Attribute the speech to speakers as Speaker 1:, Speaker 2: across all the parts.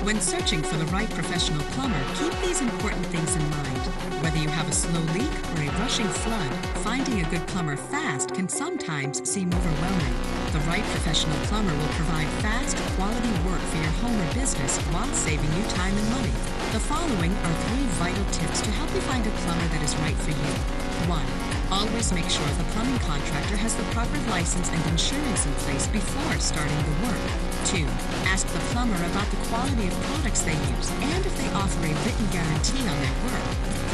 Speaker 1: When searching for the right professional plumber, keep these important things in mind. Whether you have a slow leak or a rushing flood, finding a good plumber fast can sometimes seem overwhelming. The right professional plumber will provide fast, quality work for your home or business while saving you time and money. The following are 3 vital tips to help you find a plumber that is right for you. 1. Always make sure the plumbing contractor has the proper license and insurance in place before starting the work. 2. Ask the plumber about the quality of products they use and if they offer a written guarantee on their work.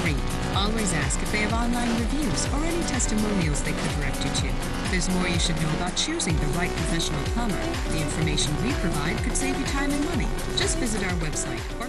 Speaker 1: 3. Always ask if they have online reviews or any testimonials they could direct you to. There's more you should know about choosing the right professional plumber. The information we provide could save you time and money. Just visit our website or